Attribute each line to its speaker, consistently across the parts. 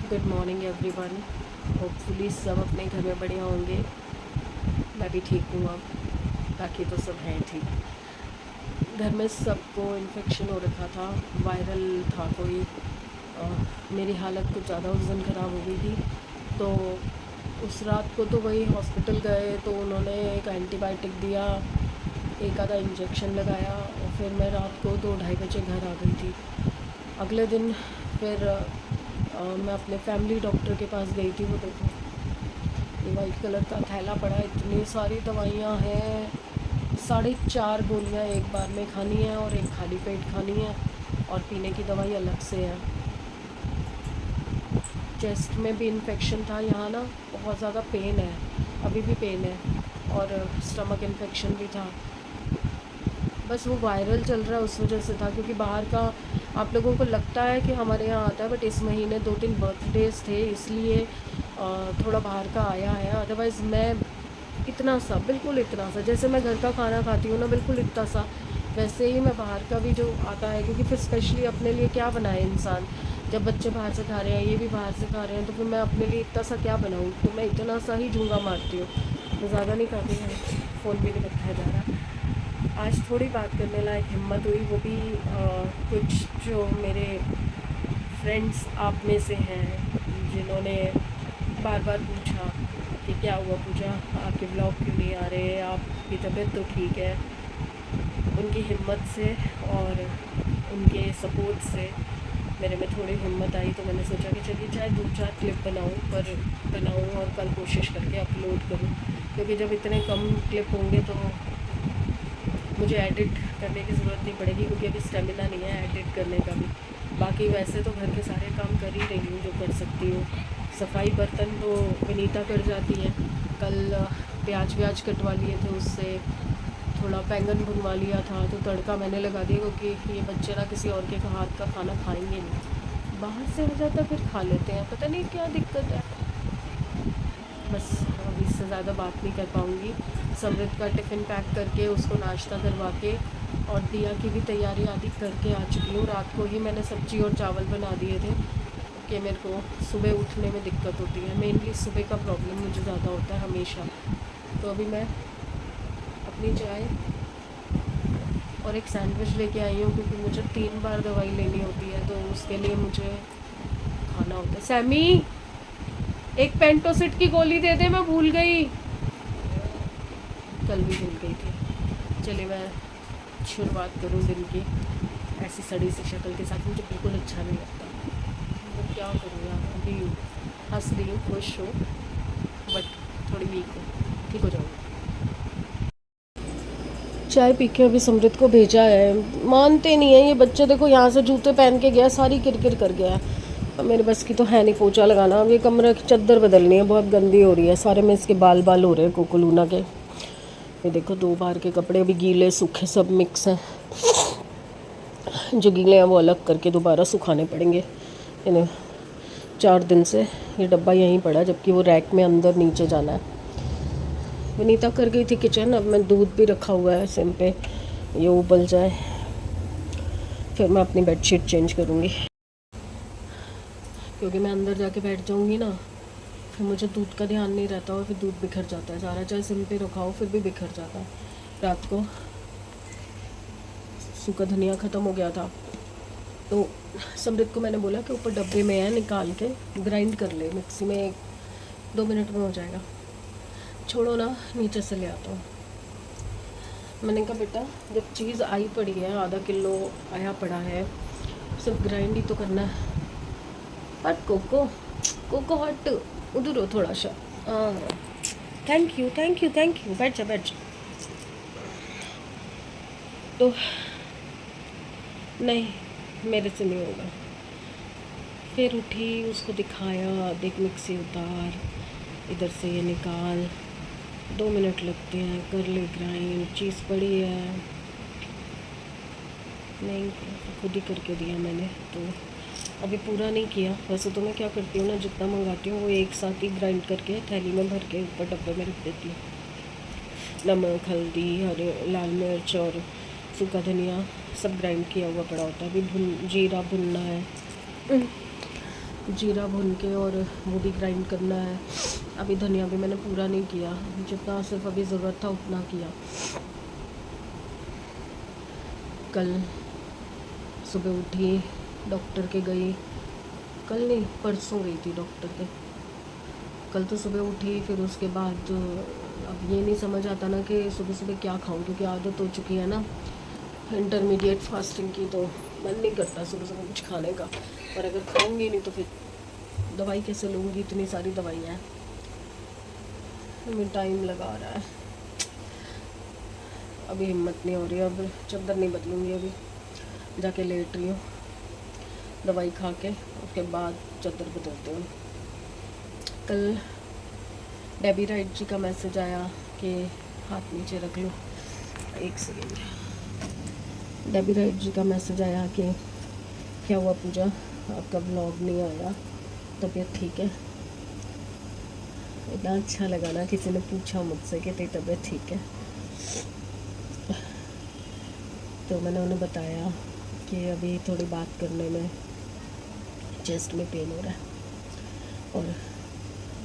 Speaker 1: Good morning everyone. Hopefully सब अपने घर में बढ़िया होंगे। मैं भी ठीक हूँ अब, बाकी तो सब हैं ठीक। घर में सबको इन्फेक्शन हो रखा था, वायरल था कोई। मेरी हालत कुछ ज़्यादा उस दिन ख़राब हो गई थी, तो उस रात को तो वही हॉस्पिटल गए तो उन्होंने एक एंटीबायोटिक दिया, एक आधा इंजेक्शन लगाया और फिर मैं रात को 2-2:30 बजे घर आ गई थी। अगले दिन फिर मैं अपने फैमिली डॉक्टर के पास गई थी। वो देखो, ये वाइट कलर का थैला पड़ा है, इतनी सारी दवाइयाँ हैं। 4.5 गोलियाँ एक बार में खानी है और एक खाली पेट खानी है, और पीने की दवाई अलग से है। चेस्ट में भी इन्फेक्शन था, यहाँ ना बहुत ज़्यादा पेन है, अभी भी पेन है, और स्टमक इन्फेक्शन भी था। बस वो वायरल चल रहा है उस वजह से था, क्योंकि बाहर का आप लोगों को लगता है कि हमारे यहाँ आता है, बट इस महीने 2-3 बर्थडेज थे, इसलिए थोड़ा बाहर का आया है। अदरवाइज़ मैं इतना सा, बिल्कुल इतना सा, जैसे मैं घर का खाना खाती हूँ ना, बिल्कुल इतना सा, वैसे ही मैं बाहर का भी जो आता है, क्योंकि फिर स्पेशली अपने लिए क्या बनाए इंसान, जब बच्चे बाहर से खा रहे हैं, ये भी बाहर से खा रहे हैं, तो फिर मैं अपने लिए इतना सा क्या बनाऊँ, तो मैं इतना सा ही झूंगा मारती हूँ, तो ज़्यादा नहीं खाती है। फ़ोन भी नहीं रखा जा रहा। आज थोड़ी बात करने लायक हिम्मत हुई, वो भी कुछ जो मेरे फ्रेंड्स आप में से हैं, जिन्होंने बार बार पूछा कि क्या हुआ पूजा, आपके ब्लॉग क्यों नहीं आ रहे, आपकी तबीयत तो ठीक है। उनकी हिम्मत से और उनके सपोर्ट से मेरे में थोड़ी हिम्मत आई, तो मैंने सोचा कि चलिए चाहे 2-4 क्लिप बनाऊँ और कल कोशिश करके अपलोड करूँ, क्योंकि जब इतने कम क्लिप होंगे तो मुझे एडिट करने की ज़रूरत नहीं पड़ेगी, क्योंकि अभी स्टेमिना नहीं है एडिट करने का भी। बाकी वैसे तो घर के सारे काम कर ही रही हूँ जो कर सकती हूँ। सफाई बर्तन तो विनीता कर जाती है। कल प्याज कटवा लिए थे उससे, थोड़ा बैंगन भुनवा लिया था, तो तड़का मैंने लगा दिया, क्योंकि ये बच्चे ना किसी और के हाथ का खाना खाएंगे नहीं, बाहर से आ जाता फिर खा लेते हैं, पता नहीं क्या दिक्कत है। बस अब इससे ज़्यादा बात नहीं कर पाऊँगी। समृद्ध का टिफ़िन पैक करके उसको नाश्ता करवा के और दिया की भी तैयारी आदि करके आ चुकी हूँ। रात को ही मैंने सब्ज़ी और चावल बना दिए थे, कि मेरे को सुबह उठने में दिक्कत होती है, मेनली सुबह का प्रॉब्लम मुझे ज़्यादा होता है हमेशा। तो अभी मैं अपनी चाय और एक सैंडविच लेके आई हूँ, क्योंकि मुझे 3 बार दवाई लेनी होती है, तो उसके लिए मुझे खाना होता है। सैमी, एक पेंटोसिट की गोली दे दे, मैं भूल गई, कल भी भूल गई थी। चलिए मैं शुरुआत करूँ दिन की ऐसी सड़ी सी शक्ल के साथ, मुझे बिल्कुल अच्छा नहीं लगता। तो क्या करूँ यार, अभी हंस रही हूँ, खुश हूँ, बट थोड़ी वीक हूँ, ठीक हो जाऊँगी। चाय पी के अभी समृद्ध को भेजा है, मानते नहीं है ये बच्चे। देखो यहाँ से जूते पहन के गया, सारी किरकिर कर गया है। अब मेरे बस की तो है नहीं पोछा लगाना। अब ये कमरे की चादर बदलनी है, बहुत गंदी हो रही है, सारे में इसके बाल बाल हो रहे हैं कोकोलूना के। ये देखो 2 बार के कपड़े अभी गीले सूखे सब मिक्स हैं, जो गीले हैं वो अलग करके दोबारा सुखाने पड़ेंगे इन्हें। 4 दिन से ये डब्बा यहीं पड़ा, जबकि वो रैक में अंदर नीचे जाना है। विनीता कर गई थी किचन, अब मैं दूध भी रखा हुआ है सिम पे, ये उबल जाए फिर मैं अपनी बेडशीट चेंज करूँगी, क्योंकि मैं अंदर जाके बैठ जाऊँगी ना, फिर मुझे दूध का ध्यान नहीं रहता और फिर दूध बिखर जाता है सारा, चाहे सिम पे रखा हो फिर भी बिखर जाता है। रात को सूखा धनिया ख़त्म हो गया था, तो समृद्ध को मैंने बोला कि ऊपर डब्बे में है, निकाल के ग्राइंड कर ले मिक्सी में, 1-2 मिनट में हो जाएगा। छोड़ो ना, नीचे से ले आता हूँ। मैंने कहा बेटा, जब चीज़ आई पड़ी है, आधा किलो आया पड़ा है, सिर्फ ग्राइंड ही तो करना है। बट कोको हट, उधर हो थोड़ा सा। हाँ, thank you thank you thank you, बैठ जा। तो नहीं, मेरे से नहीं होगा। फिर उठी, उसको दिखाया, देख मिक्सी उतार, इधर से ये निकाल, 2 मिनट लगते हैं, कर ले ग्राइंड, चीज़ पड़ी है। नहीं, खुद ही करके दिया मैंने, तो अभी पूरा नहीं किया। वैसे तो मैं क्या करती हूँ ना, जितना मंगाती हूँ वो एक साथ ही ग्राइंड करके थैली में भर के ऊपर डब्बे में रख देती हूँ। नमक, हल्दी, हरे लाल मिर्च और सूखा धनिया सब ग्राइंड किया हुआ पड़ा होता है। अभी जीरा भुनना है, जीरा भून के और वो भी ग्राइंड करना है। अभी धनिया भी मैंने पूरा नहीं किया, जितना सिर्फ अभी ज़रूरत था उतना किया। कल सुबह उठी, डॉक्टर के गई, कल नहीं परसों गई थी डॉक्टर के। कल तो सुबह उठी, फिर उसके बाद अब ये नहीं समझ आता ना कि सुबह सुबह क्या खाऊं, क्योंकि आदत हो चुकी है ना इंटरमीडिएट फास्टिंग की, तो मन नहीं करता सुबह सुबह कुछ खाने का। और अगर खाऊंगी नहीं तो फिर दवाई कैसे लूँगी, इतनी सारी दवाइयाँ हैं, हमें टाइम लगा रहा है। अभी हिम्मत नहीं हो रही, अब चद्दर नहीं बदलूँगी, अभी जाके लेट रही हूँ दवाई खा के, उसके बाद चद्दर बदलती हूँ। कल डेबी राइट जी का मैसेज आया कि हाथ नीचे रख लो, एक सेकेंड। डेबी राइट जी का मैसेज आया कि क्या हुआ पूजा, आपका ब्लॉग नहीं आया, तबीयत ठीक है। इतना अच्छा लगा ना, किसी ने पूछा मुझसे कि तेरी तबीयत ठीक है, तो मैंने उन्हें बताया कि अभी थोड़ी बात करने में चेस्ट में पेन हो रहा है और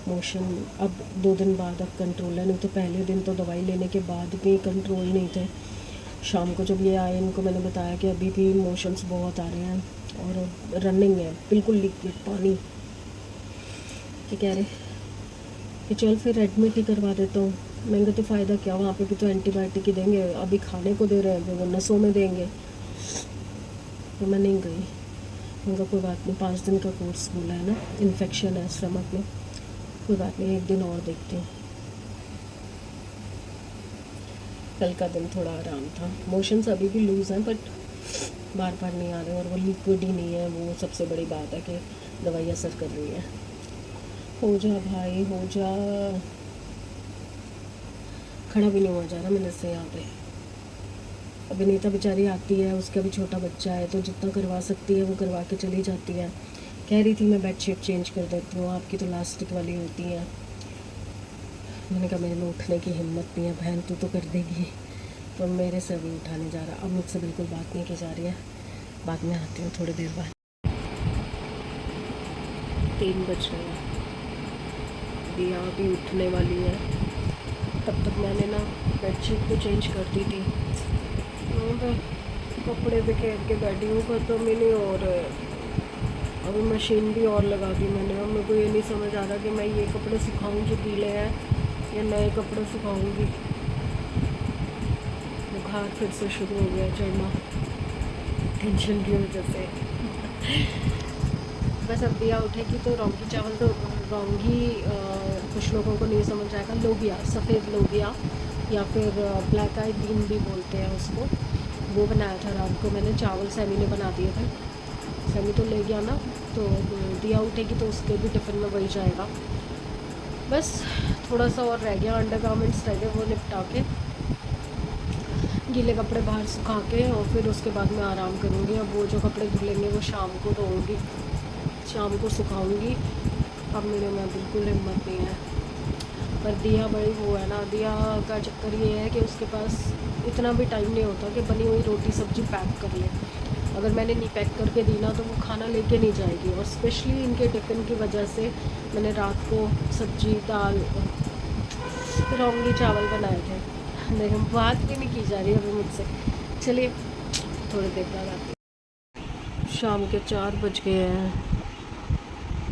Speaker 1: मोशन अब 2 दिन बाद अब कंट्रोल है, नहीं तो पहले दिन तो दवाई लेने के बाद भी कंट्रोल नहीं थे। शाम को जब ये आए, इनको मैंने बताया कि अभी भी मोशंस बहुत आ रहे हैं और रनिंग है, बिल्कुल लिक्विड पानी, कि कह रहे कि चल फिर एडमिट ही करवा देता हूँ। मैंने तो फ़ायदा क्या, वहाँ पे भी तो एंटीबायोटिक ही देंगे, अभी खाने को दे रहे हैं, वो नसों में देंगे। तो मैं नहीं गई, उनका कोई बात नहीं, 5 दिन का कोर्स बोला है ना, इन्फेक्शन है स्टमक में, कोई बात नहीं, 1 दिन और देखते हैं। कल का दिन थोड़ा आराम था, मोशंस अभी भी लूज़ हैं बट बार बार नहीं आ रहे, और वो लिक्विड ही नहीं है, वो सबसे बड़ी बात है कि दवाई असर कर रही है। हो जा भाई हो जा, खड़ा भी नहीं हुआ जा रहा मेरे से यहाँ पे। अभिनेता बेचारी आती है, उसका भी छोटा बच्चा है, तो जितना करवा सकती है वो करवा के चली जाती है। कह रही थी मैं बेडशीट चेंज कर देती हूँ, आपकी तो लास्टिक वाली होती है। मैंने कहा मेरे में उठने की हिम्मत नहीं है बहन, तू तो कर देगी, तो मेरे से अभी उठाने जा रहा। अब मुझसे बिल्कुल बात नहीं की जा रही है, बाद में आती हूँ थोड़ी देर बाद। 3 बज रहे हैं, दिया भी उठने वाली है, तब तक मैंने ना बेडशीट तो चेंज कर दी थी, कपड़े भी फेंक के बैठी हूँ, ख़त्म ही नहीं हो रहे। अभी मशीन भी और लगा दी मैंने, और मेरे को ये नहीं समझ आ रहा कि मैं ये कपड़े सुखाऊँ जो गीले हैं या नए कपड़े सुखाऊँगी। बुखार फिर से शुरू हो गया चढ़ना, टेंशन की वजह से। बस अब दिया उठेगी तो रौंगी चावल, तो रौंगी कुछ लोगों को नहीं समझ आएगा, लोबिया, सफ़ेद लोबिया या फिर ब्लैक आई बीन भी बोलते हैं उसको, वो बनाया था रात को मैंने। चावल सैमी ने बना दिए थे, सैमी तो ले गया ना, तो दिया उठेगी तो उसके भी टिफ़िन में वही जाएगा। बस थोड़ा सा और रह गया, अंडर गारमेंट्स रह गए, वो निपटा के गीले कपड़े बाहर सुखा के, और फिर उसके बाद मैं आराम करूँगी। अब वो जो कपड़े धुलेंगे वो शाम को धोऊँगी, शाम को सुखाऊँगी। अब मेरे में बिल्कुल हिम्मत नहीं है। पर दिया बड़ी वो है ना, दिया का चक्कर ये है कि उसके पास इतना भी टाइम नहीं होता कि बनी हुई रोटी सब्ज़ी पैक कर ले। अगर मैंने नहीं पैक करके दी ना तो वो खाना लेके नहीं जाएगी, और स्पेशली इनके टिफ़िन की वजह से मैंने रात को सब्ज़ी दाल रौंगी चावल बनाए थे। लेकिन बात भी नहीं की जा रही अभी मुझसे। चलिए थोड़ी देर बाद आती हूँ। शाम के 4 बज गए हैं।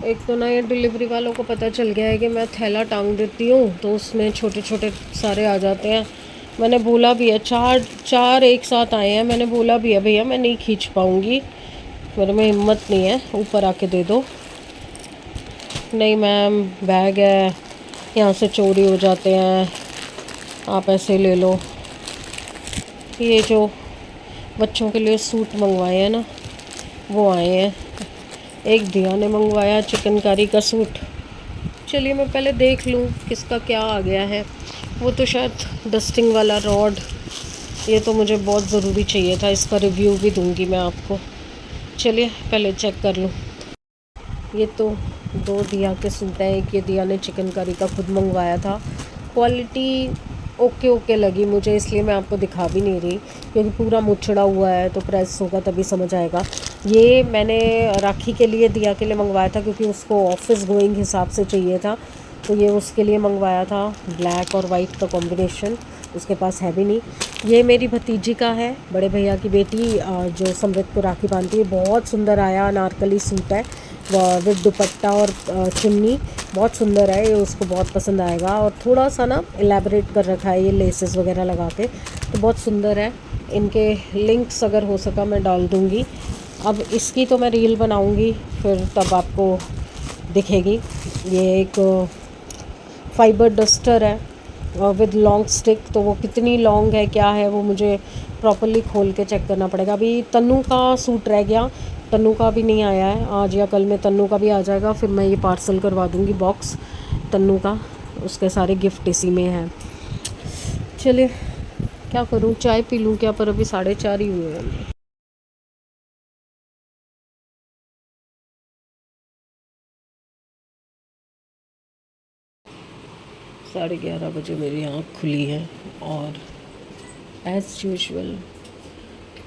Speaker 1: एक तो ना ये डिलीवरी वालों को पता चल गया है कि मैं थैला टांग देती हूँ तो उसमें छोटे छोटे सारे आ जाते हैं। मैंने बोला भी है, चार एक साथ आए हैं, मैंने बोला भी है भैया मैं नहीं खींच पाऊँगी, मेरे में हिम्मत नहीं है, ऊपर आके दे दो। नहीं मैम बैग है, यहाँ से चोरी हो जाते हैं, आप ऐसे ले लो। ये जो बच्चों के लिए सूट मंगवाए हैं ना वो आए हैं। एक दिया ने मंगवाया चिकनकारी का सूट। चलिए मैं पहले देख लूँ किसका क्या आ गया है। वो तो शायद डस्टिंग वाला रॉड, ये तो मुझे बहुत ज़रूरी चाहिए था, इसका रिव्यू भी दूंगी मैं आपको। चलिए पहले चेक कर लूँ। ये तो 2 दिया के सूट हैं, एक ये दिया ने चिकनकारी का खुद मंगवाया था। क्वालिटी ओके ओके लगी मुझे, इसलिए मैं आपको दिखा भी नहीं रही, क्योंकि पूरा मुचड़ा हुआ है, तो प्रेस होगा तभी समझ आएगा। ये मैंने राखी के लिए, दिया के लिए मंगवाया था, क्योंकि उसको ऑफिस गोइंग हिसाब से चाहिए था, तो ये उसके लिए मंगवाया था। ब्लैक और वाइट का कॉम्बिनेशन, उसके पास है भी नहीं। ये मेरी भतीजी का है, बड़े भैया की बेटी, जो समृद्ध को राखी बांधती है। बहुत सुंदर आया, अनारकली सूट है विद दुपट्टा और चुन्नी, बहुत सुंदर है। ये उसको बहुत पसंद आएगा, और थोड़ा सा ना एलैबोरेट कर रखा है ये लेसेस वगैरह लगा के, तो बहुत सुंदर है। इनके लिंक्स अगर हो सका मैं डाल दूँगी। अब इसकी तो मैं रील बनाऊँगी, फिर तब आपको दिखेगी। ये एक फाइबर डस्टर है विद लॉन्ग स्टिक, तो वो कितनी लॉन्ग है क्या है वो मुझे प्रॉपरली खोल के चेक करना पड़ेगा। अभी तन्नू का सूट रह गया, तन्नू का भी नहीं आया है, आज या कल में तन्नू का भी आ जाएगा, फिर मैं ये पार्सल करवा दूँगी बॉक्स तन्नू का, उसके सारे गिफ्ट इसी में हैं। चलिए क्या करूँ, चाय पी लूँ क्या, पर अभी 4:30 ही हुए हैं। 11:30 बजे मेरी आँख खुली है, और एज़ यूजुअल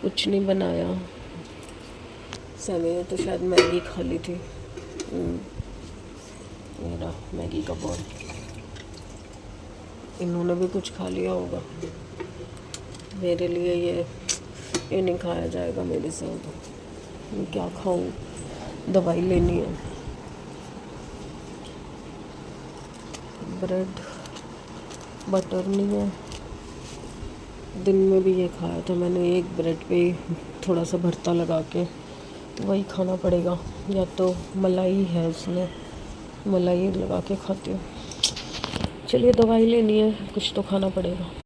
Speaker 1: कुछ नहीं बनाया। सैमी ने तो शायद मैगी खा ली थी। मेरा मैगी का बॉल, इन्होंने भी कुछ खा लिया होगा। मेरे लिए ये नहीं खाया जाएगा मेरे साथ। मैं क्या खाऊं, दवाई लेनी है। ब्रेड बटर नहीं है, दिन में भी ये खाया था मैंने, एक ब्रेड पे थोड़ा सा भरता लगा के, वही खाना पड़ेगा, या तो मलाई है उसमें, मलाई लगा के खाती हूँ। चलिए दवाई लेनी है, कुछ तो खाना पड़ेगा।